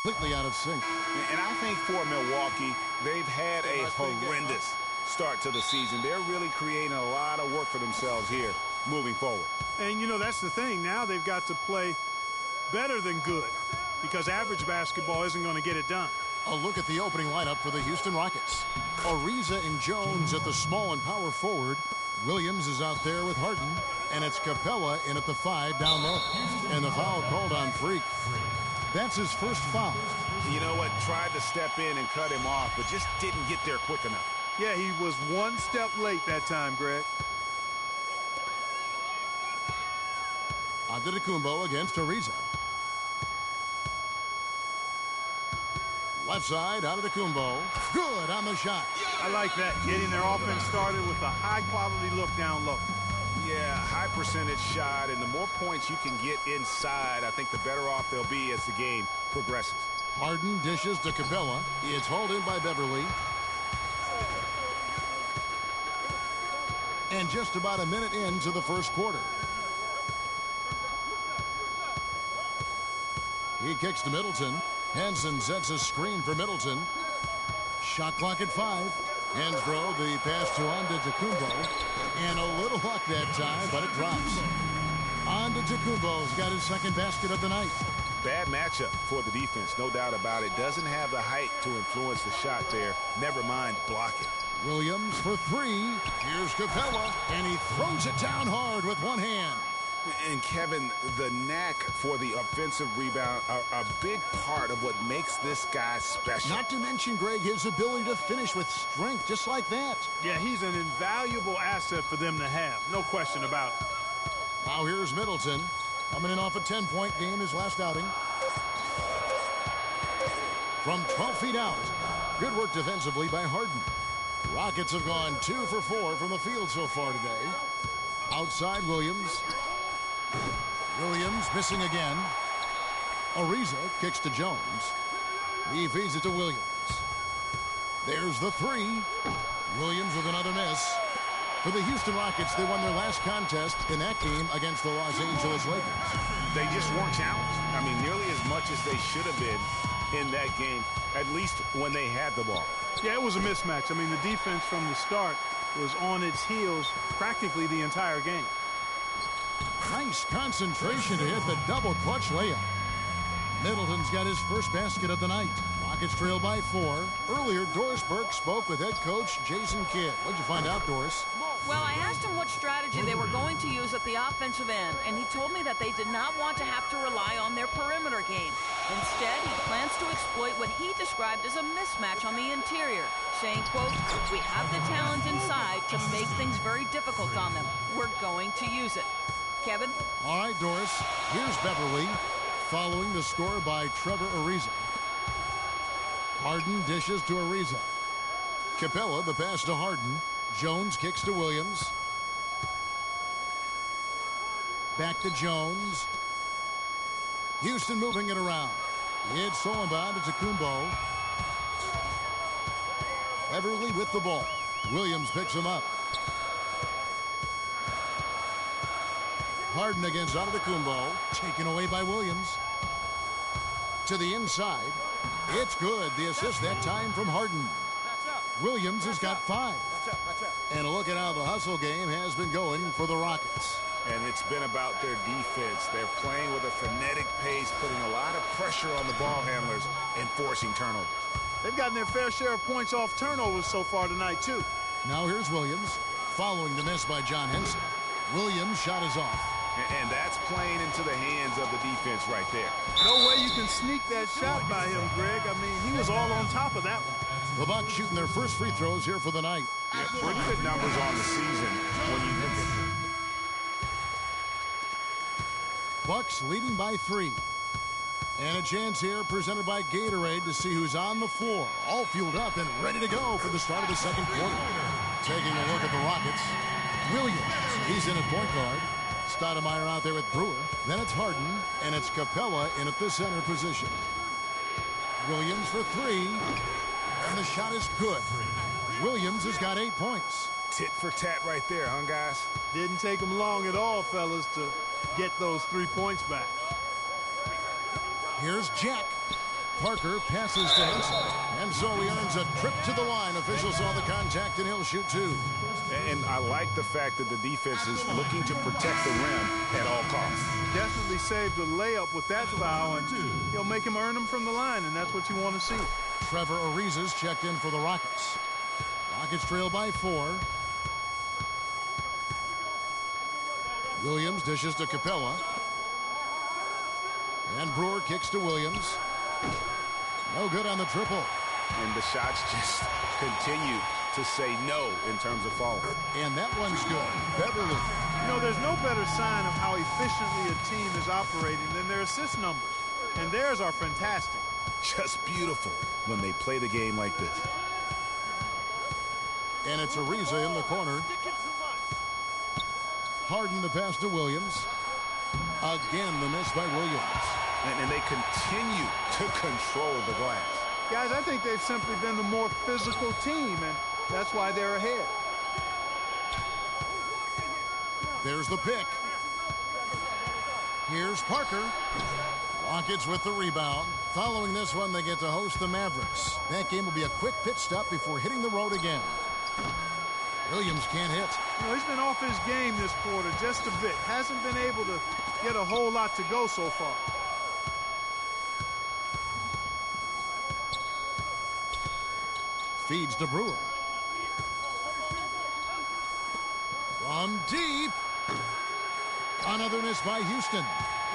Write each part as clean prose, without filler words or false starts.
Completely out of sync. And I think for Milwaukee, they've had a horrendous start to the season. They're really creating a lot of work for themselves here moving forward. And, you know, that's the thing. Now they've got to play better than good because average basketball isn't going to get it done. A look at the opening lineup for the Houston Rockets. Ariza and Jones at the small and power forward. Williams is out there with Harden. And it's Capella in at the 5 down low. And the foul called on Freak. That's his first foul. You know what? Tried to step in and cut him off, but just didn't get there quick enough. Yeah, he was one step late that time, Greg. Antetokounmpo against Ariza. Left side, Antetokounmpo. Good on the shot. I like that. Getting their offense started with a high-quality look down low. Yeah, high percentage shot, and the more points you can get inside, I think the better off they'll be as the game progresses. Harden dishes to Capella. It's hauled in by Beverly. And just about a minute into the first quarter. He kicks to Middleton. Henson sets a screen for Middleton. Shot clock at 5. Hands throw, the pass to Antetokounmpo. And a little luck that time, but it drops. Antetokounmpo's got his second basket of the night. Bad matchup for the defense, no doubt about it. Doesn't have the height to influence the shot there. Never mind block it. Williams for 3. Here's Capella, and he throws it down hard with one hand. And Kevin, the knack for the offensive rebound are a big part of what makes this guy special. Not to mention, Greg, his ability to finish with strength just like that. Yeah, he's an invaluable asset for them to have. No question about it. Now here's Middleton. Coming in off a 10-point game his last outing. From 12 feet out. Good work defensively by Harden. Rockets have gone 2 for 4 from the field so far today. Outside Williams. Williams missing again. Ariza kicks to Jones. He feeds it to Williams. There's the 3. Williams with another miss. For the Houston Rockets, they won their last contest in that game against the Los Angeles Lakers. They just weren't challenged. I mean, nearly as much as they should have been in that game, at least when they had the ball. Yeah, it was a mismatch. I mean, the defense from the start was on its heels practically the entire game. Nice concentration to hit the double clutch layup. Middleton's got his first basket of the night. Rockets trail by 4. Earlier, Doris Burke spoke with head coach Jason Kidd. What'd you find out, Doris? Well, I asked him what strategy they were going to use at the offensive end, and he told me that they did not want to have to rely on their perimeter game. Instead, he plans to exploit what he described as a mismatch on the interior, saying, quote, "We have the talent inside to make things very difficult on them. We're going to use it." Kevin? All right, Doris. Here's Beverly, following the score by Trevor Ariza. Harden dishes to Ariza. Capella, the pass to Harden. Jones kicks to Williams. Back to Jones. Houston moving it around. It's Solomon to Kumbo. Beverly with the ball. Williams picks him up. Harden against Antetokounmpo. Taken away by Williams. To the inside. It's good. The assist that time from Harden. Williams has got 5. And a look at how the hustle game has been going for the Rockets. And it's been about their defense. They're playing with a frenetic pace, putting a lot of pressure on the ball handlers and forcing turnovers. They've gotten their fair share of points off turnovers so far tonight, too. Now here's Williams, following the miss by John Henson. Williams' shot is off. And that's playing into the hands of the defense right there. No way you can sneak that shot by him, Greg. I mean, he was all on top of that one. The Bucks shooting their first free throws here for the night. Yeah, pretty good numbers on the season when you look at it. Bucks leading by 3. And a chance here presented by Gatorade to see who's on the floor. All fueled up and ready to go for the start of the second quarter. Taking a look at the Rockets. Williams, he's in at point guard. Stoudemire out there with Brewer. Then it's Harden, and it's Capella in at the center position. Williams for 3. And the shot is good. Williams has got 8 points. Tit for tat right there, huh, guys? Didn't take them long at all, fellas, to get those 3 points back. Here's Jack. Parker passes to Henson. And so he earns a trip to the line. Officials saw the contact, and he'll shoot two. And I like the fact that the defense is looking to protect the rim at all costs. Definitely saved the layup with that foul, and he'll make him earn them from the line, and that's what you want to see. Trevor Ariza's checked in for the Rockets. Rockets trail by 4. Williams dishes to Capella. And Brewer kicks to Williams. No good on the triple. And the shots just continue to say no in terms of falling. And that one's good. Beverly. You know, there's no better sign of how efficiently a team is operating than their assist numbers. And theirs are fantastic. Just beautiful when they play the game like this. And it's Ariza in the corner. Harden the pass to Williams. Again, the miss by Williams. And they continue to control the glass. Guys, I think they've simply been the more physical team, and that's why they're ahead. There's the pick. Here's Parker. Rockets with the rebound. Following this one, they get to host the Mavericks. That game will be a quick pit stop before hitting the road again. Williams can't hit. You know, he's been off his game this quarter just a bit. Hasn't been able to get a whole lot to go so far. Feeds to Brewer. From deep. Another miss by Houston.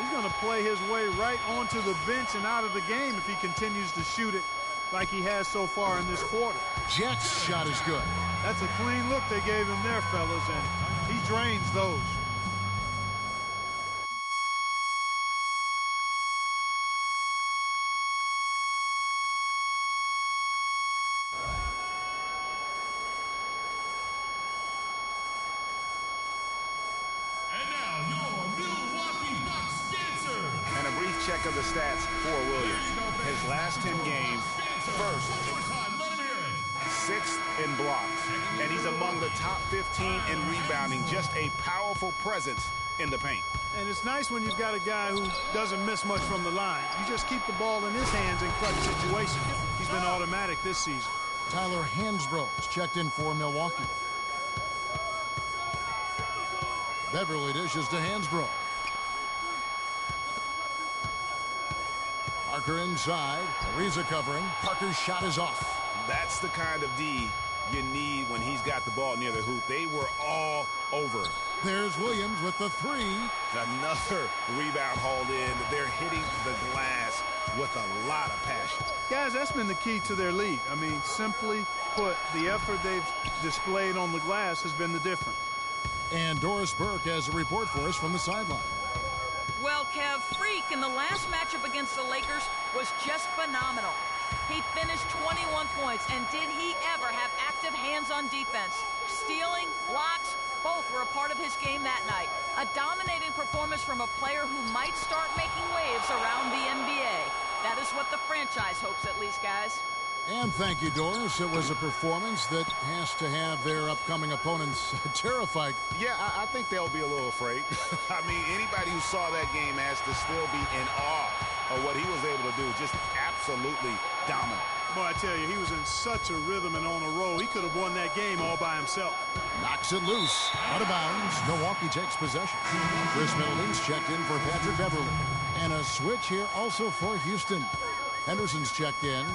He's going to play his way right onto the bench and out of the game if he continues to shoot it like he has so far in this quarter. Jets shot is good. That's a clean look they gave him there, fellas, and he drains those. And now your Milwaukee Bucks dancer. And a brief check of the stats for Williams. His last 10 games, first, One more time, let him hear it. 6th in blocks. And he's among the top 15 in rebounding. Just a powerful presence in the paint. And it's nice when you've got a guy who doesn't miss much from the line. You just keep the ball in his hands in clutch situations. He's been automatic this season. Tyler Hansbrough's checked in for Milwaukee. Beverly dishes to Hansbrough. Parker inside. Ariza covering. Parker's shot is off. That's the kind of D you need when he's got the ball near the hoop. They were all over him. There's Williams with the 3. Another rebound hauled in. They're hitting the glass with a lot of passion. Guys, that's been the key to their lead. I mean, simply put, the effort they've displayed on the glass has been the difference. And Doris Burke has a report for us from the sideline. Well, Kev, Freak in the last matchup against the Lakers was just phenomenal. He finished 21 points, and did he ever have active hands on defense? Stealing, blocks, both were a part of his game that night. A dominating performance from a player who might start making waves around the NBA. That is what the franchise hopes, at least, guys. And thank you, Doris. It was a performance that has to have their upcoming opponents terrified. Yeah, I think they'll be a little afraid. I mean, anybody who saw that game has to still be in awe of what he was able to do. Just absolutely dominant. Boy, I tell you, he was in such a rhythm and on a roll. He could have won that game all by himself. Knocks it loose. Out of bounds. Milwaukee takes possession. Chris Middleton's checked in for Patrick Beverly. And a switch here also for Houston. Henderson's checked in.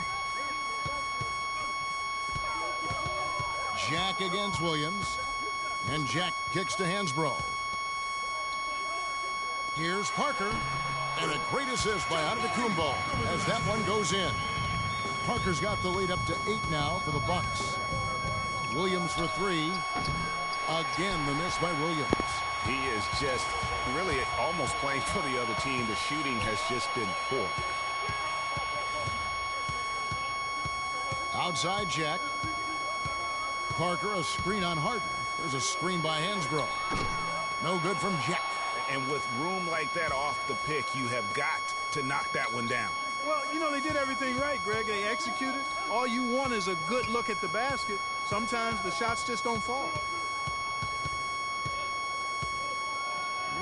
Jack against Williams. And Jack kicks to Hansbrough. Here's Parker. And a great assist by Antetokounmpo as that one goes in. Parker's got the lead up to 8 now for the Bucks. Williams for 3. Again, the miss by Williams. He is just really almost playing for the other team. The shooting has just been poor. Outside Jack. Parker, a screen on Harden. There's a screen by Hansbrough. No good from Jack. And with room like that off the pick, you have got to knock that one down. Well, you know, they did everything right, Greg. They executed. All you want is a good look at the basket. Sometimes the shots just don't fall.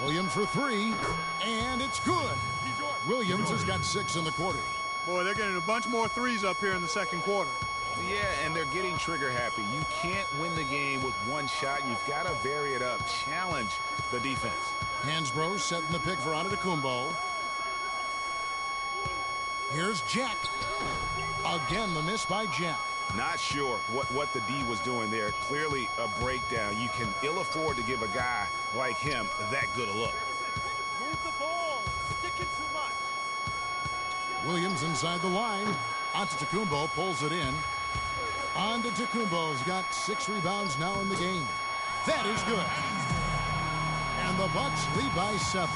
Williams for 3. And it's good. Williams has got 6 in the quarter. Boy, they're getting a bunch more threes up here in the second quarter. Yeah, and they're getting trigger happy. You can't win the game with one shot. You've got to vary it up, challenge the defense. Hansbrough setting the pick for Antetokounmpo. Here's Jack. Again, the miss by Jack. Not sure what the D was doing there. Clearly a breakdown. You can ill afford to give a guy like him that good a look. Move the ball. Sticking too much. Williams inside the line. Antetokounmpo pulls it in. Antetokounmpo's got 6 rebounds now in the game. That is good. And the Bucks lead by 7.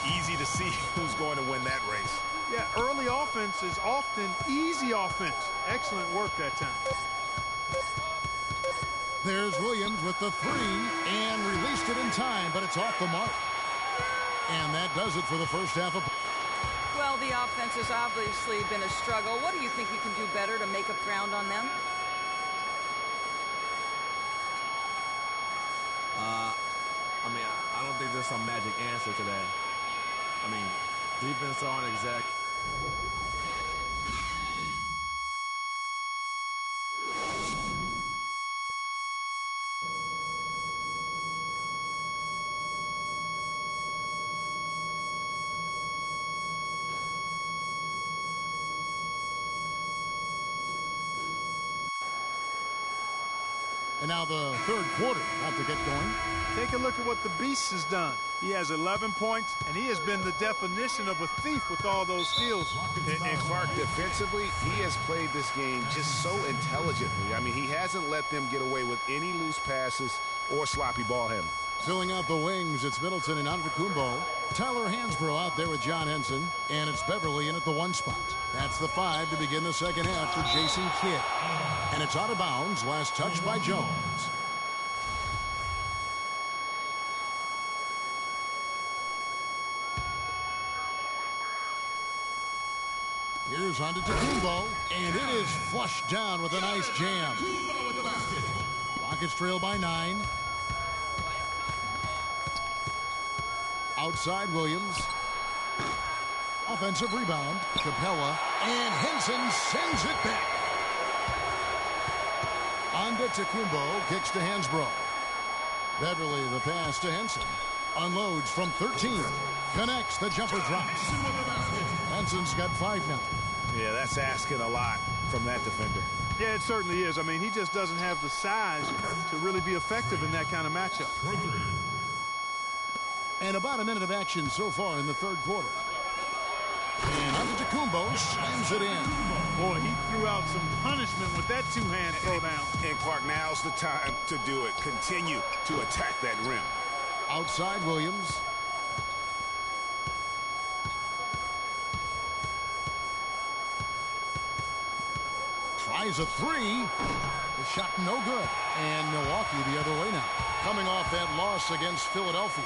Easy to see who's going to win that race. Yeah, early offense is often easy offense. Excellent work that time. There's Williams with the 3 and released it in time, but it's off the mark. And that does it for the first half of... Well, the offense has obviously been a struggle. What do you think you can do better to make up ground on them? I mean, I don't think there's some magic answer to that. I mean, defense aren't exact. And now the third quarter about to get going. Take a look at what the Beast has done. He has 11 points, and he has been the definition of a thief with all those steals. And Clark, defensively, he has played this game just so intelligently. I mean, he hasn't let them get away with any loose passes or sloppy ball handling. Filling out the wings, it's Middleton and Antetokounmpo. Tyler Hansbrough out there with John Henson. And it's Beverly in at the 1 spot. That's the 5 to begin the second half for Jason Kidd. And it's out of bounds. Last touch by Jones. Here's Antetokounmpo. And it is flushed down with a nice jam. Rockets trail by 9. Outside Williams. Offensive rebound. Capella. And Henson sends it back. Antetokounmpo kicks to Hansbrough. Beverly the pass to Henson. Unloads from 13. Connects. The jumper drops. Henson's got 5 now. Yeah, that's asking a lot from that defender. Yeah, it certainly is. I mean, he just doesn't have the size to really be effective in that kind of matchup. And about a minute of action so far in the third quarter. And Antetokounmpo slams it in. Boy, he threw out some punishment with that two-hand throwdown. And Clark, now's the time to do it. Continue to attack that rim. Outside Williams. Tries a 3. The shot no good. And Milwaukee the other way now. Coming off that loss against Philadelphia.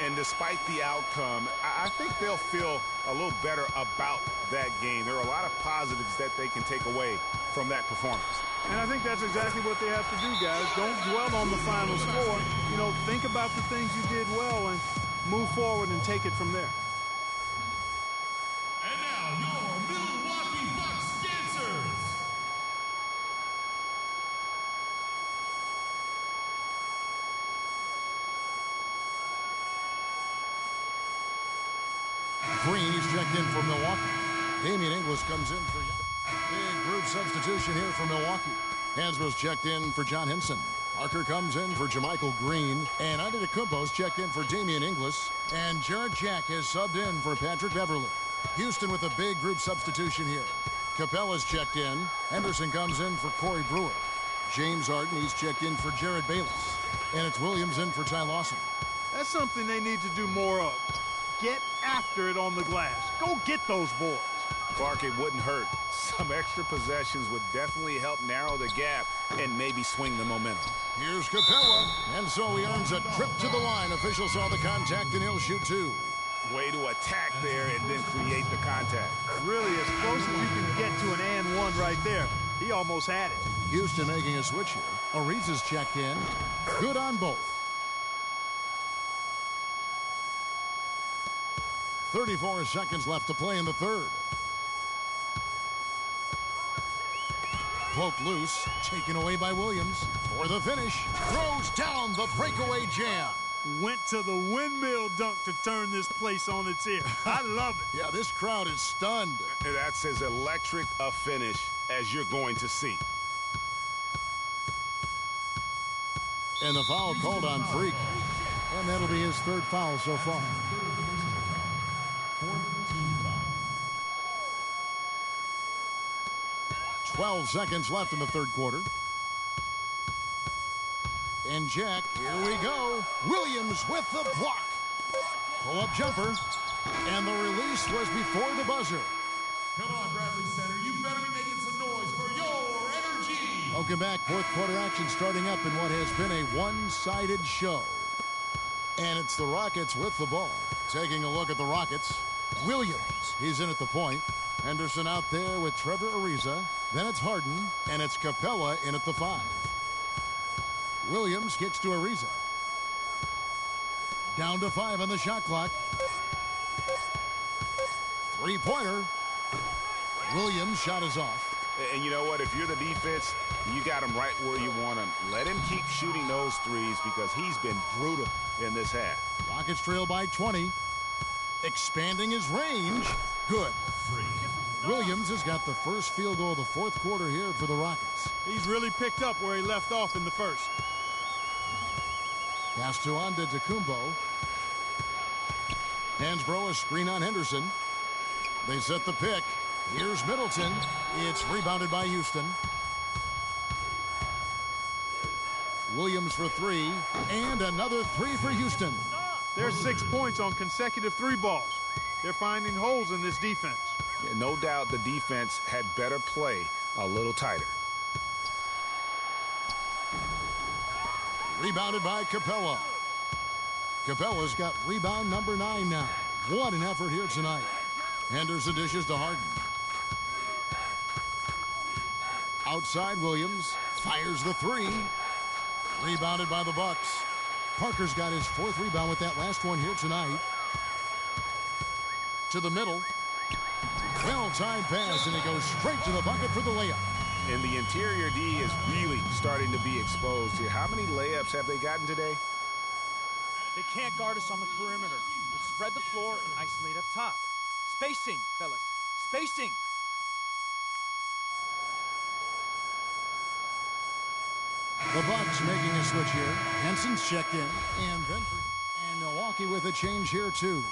And despite the outcome, I think they'll feel a little better about that game. There are a lot of positives that they can take away from that performance. And I think that's exactly what they have to do, guys. Don't dwell on the final score. You know, think about the things you did well and move forward and take it from there. And now your Milwaukee Bucks dancers. Green, he's checked in for Milwaukee. Damian Inglis comes in for big group substitution here for Milwaukee. Hansborough's checked in for John Henson. Parker comes in for JaMychal Green. And Antetokounmpo's checked in for Damian Inglis. And Jarrett Jack has subbed in for Patrick Beverly. Houston with a big group substitution here. Capella's checked in. Henderson comes in for Corey Brewer. James Harden, he's checked in for Jared Bayless. And it's Williams in for Ty Lawson. That's something they need to do more of. Get after it on the glass. Go get those boards. Clark, it wouldn't hurt. Some extra possessions would definitely help narrow the gap and maybe swing the momentum. Here's Capella. And so he earns a trip to the line. Official saw the contact and he'll shoot 2. Way to attack there and then create the contact. Really as close as you can get to an and one right there. He almost had it. Houston making a switch here. Ariza's checked in. Good on both. 34 seconds left to play in the third. Poked loose, taken away by Williams. For the finish, throws down the breakaway jam. Went to the windmill dunk to turn this place on its ear. I love it. Yeah, this crowd is stunned. That's as electric a finish as you're going to see. And the foul called on Freak. And that'll be his third foul so far. 12 seconds left in the third quarter. And Jack, here we go. Williams with the block. Pull-up jumper. And the release was before the buzzer. Come on, Bradley Center. You better be making some noise for your energy. Welcome back. Fourth quarter action starting up in what has been a one-sided show. And it's the Rockets with the ball. Taking a look at the Rockets. Williams, he's in at the point. Henderson out there with Trevor Ariza. Then it's Harden, and it's Capella in at the 5. Williams kicks to Ariza. Down to 5 on the shot clock. Three-pointer. Williams' shot is off. And you know what? If you're the defense, you got him right where you want him. Let him keep shooting those threes because he's been brutal in this half. Rockets trail by 20. Expanding his range. Good. Williams has got the first field goal of the fourth quarter here for the Rockets. He's really picked up where he left off in the first. Pass to Antetokounmpo. Hansbrough a screen on Henderson. They set the pick. Here's Middleton. It's rebounded by Houston. Williams for 3. And another 3 for Houston. There's 6 points on consecutive 3 balls. They're finding holes in this defense. Yeah, no doubt the defense had better play a little tighter. Rebounded by Capella. Capella's got rebound number 9 now. What an effort here tonight. Henderson dishes to Harden. Outside Williams. Fires the 3. Rebounded by the Bucks. Parker's got his 4th rebound with that last one here tonight. To the middle. Well-timed pass, and it goes straight to the bucket for the layup. And the interior D is really starting to be exposed here. How many layups have they gotten today? They can't guard us on the perimeter. Let's spread the floor and isolate up top. Spacing, fellas. Spacing. The Bucks making a switch here. Henson's checked in. And Milwaukee with a change here, too.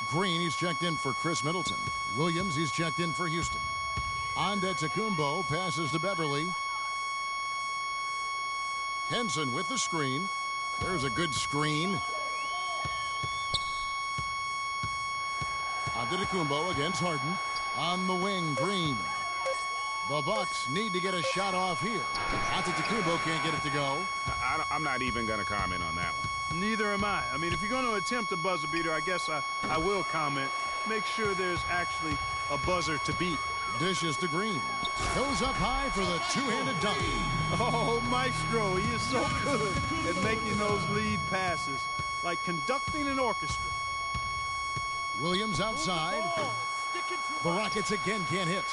Green, he's checked in for Chris Middleton. Williams, he's checked in for Houston. Antetokounmpo passes to Beverly. Henson with the screen. There's a good screen. Antetokounmpo against Harden. On the wing, Green. The Bucks need to get a shot off here. Antetokounmpo can't get it to go. I'm not even going to comment on that one. Neither am I. I mean, if you're going to attempt a buzzer beater, I guess I will comment. Make sure there's actually a buzzer to beat. Dishes to Green. Goes up high for the two-handed dunk. Oh, Maestro, he is so good at making those lead passes. Like conducting an orchestra. Williams outside. The Rockets again can't hit.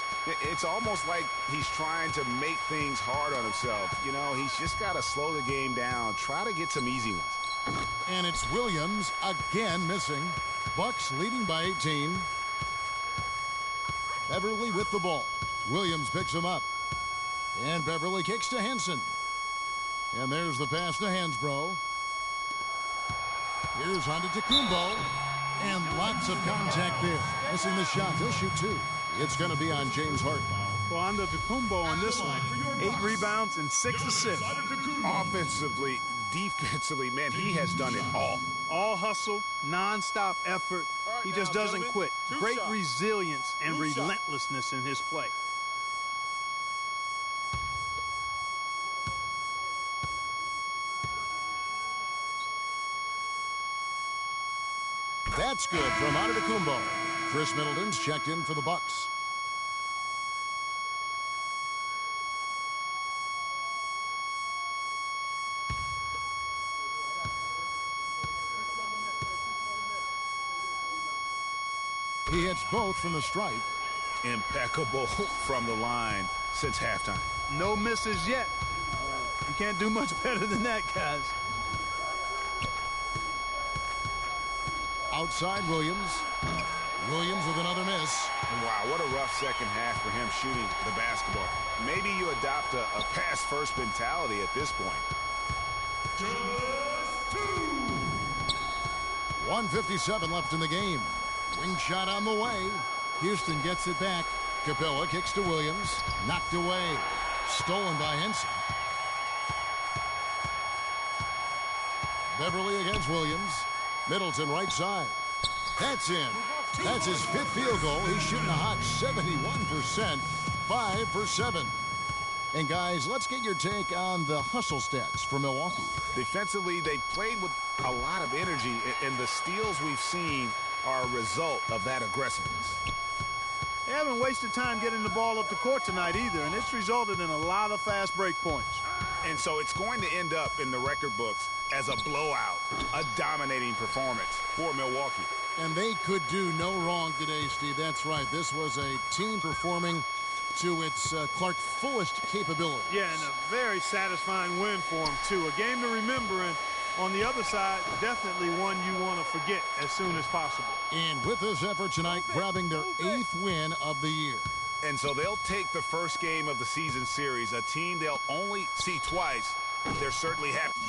It's almost like he's trying to make things hard on himself. You know, he's just got to slow the game down. Try to get some easy ones. And it's Williams again missing. Bucks leading by 18. Beverly with the ball. Williams picks him up. And Beverly kicks to Henson. And there's the pass to Hansbrough. Here's Antetokounmpo. And lots of contact there. Missing the shot. He'll shoot 2. It's going to be on James Harden. Well, Antetokounmpo on this one. 8 rebounds and 6 assists. Offensively, defensively, man, he has done it all. All hustle, non-stop effort. He just doesn't quit. Great resilience and relentlessness in his play. That's good from Antetokounmpo. Chris Middleton's checked in for the Bucks. He hits both from the stripe. impeccable from the line since halftime. No misses yet. You can't do much better than that, guys. Outside Williams. Williams with another miss. Wow, what a rough second half for him shooting the basketball. Maybe you adopt a pass-first mentality at this point. Just 2. 1:57 left in the game. Wing shot on the way. Houston gets it back. Capella kicks to Williams. Knocked away. Stolen by Henson. Beverly against Williams. Middleton right side. That's in. That's his 5th field goal. He's shooting a hot 71%. 5 for 7. And guys, let's get your take on the hustle stats for Milwaukee. Defensively, they played with a lot of energy, and the steals we've seen are a result of that aggressiveness. They haven't wasted time getting the ball up the court tonight either, and it's resulted in a lot of fast break points. And so it's going to end up in the record books as a blowout, a dominating performance for Milwaukee. And they could do no wrong today, Steve. That's right. This was a team performing to its Clark fullest capability. Yeah, and a very satisfying win for them, too. A game to remember, and on the other side, definitely one you want to forget as soon as possible. And with this effort tonight, grabbing their 8th win of the year. And so they'll take the first game of the season series, a team they'll only see twice. They're certainly happy.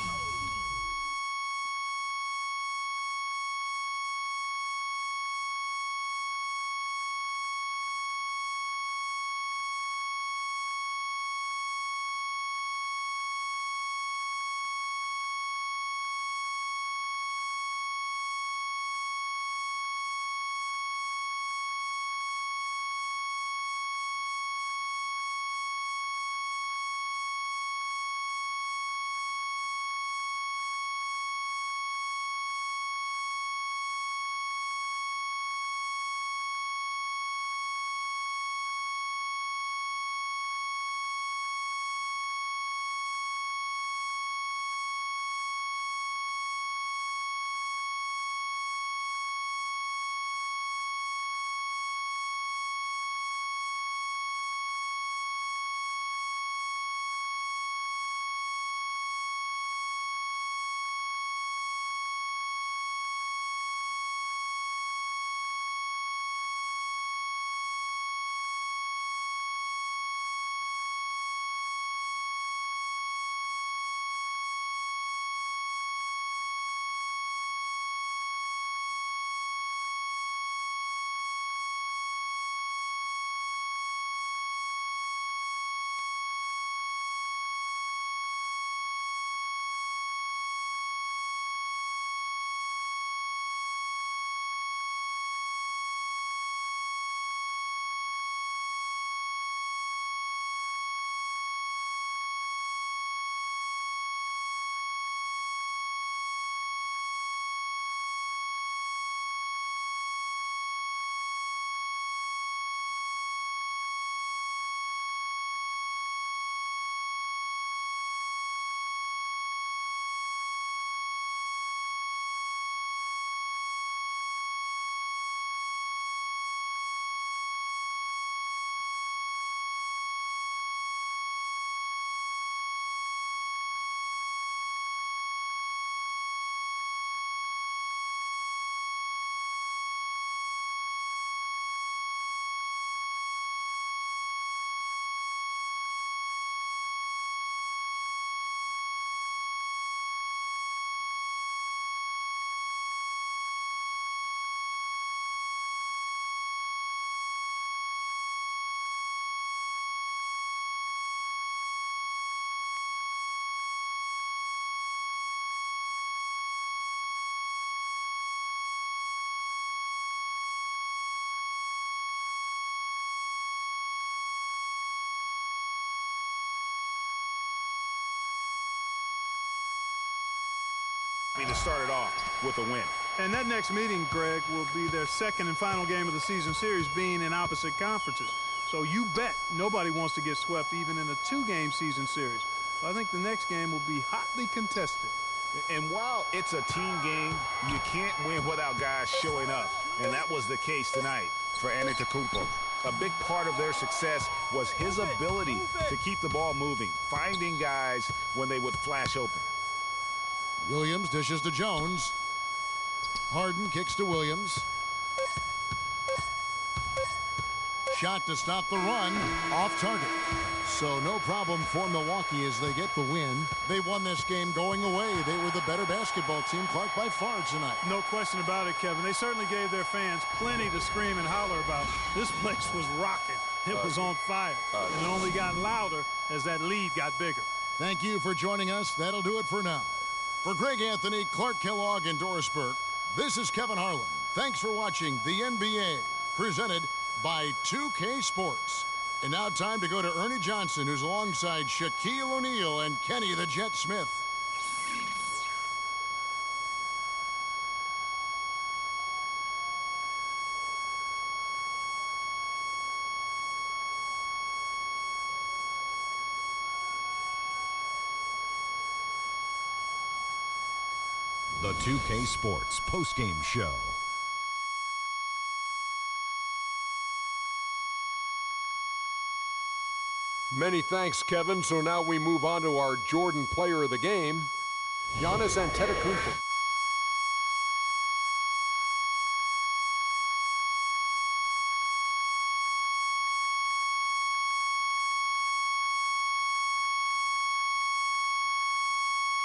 To start it off with a win. And that next meeting, Greg, will be their second and final game of the season series, being in opposite conferences. So you bet nobody wants to get swept even in a 2-game season series. So I think the next game will be hotly contested. And while it's a team game, you can't win without guys showing up. And that was the case tonight for Antetokounmpo. A big part of their success was his ability to keep the ball moving, finding guys when they would flash open. Williams dishes to Jones. Harden kicks to Williams. Shot to stop the run, off target. So no problem for Milwaukee as they get the win. They won this game going away. They were the better basketball team, Clark, by far tonight. No question about it, Kevin. They certainly gave their fans plenty to scream and holler about. This place was rocking. It was on fire. And it only got louder as that lead got bigger. Thank you for joining us. That'll do it for now. For Greg Anthony, Clark Kellogg, and Doris Burke, this is Kevin Harlan. Thanks for watching the NBA, presented by 2K Sports. And now time to go to Ernie Johnson, who's alongside Shaquille O'Neal and Kenny the Jet Smith. The 2K Sports postgame show. Many thanks, Kevin. So now we move on to our Jordan player of the game, Giannis Antetokounmpo.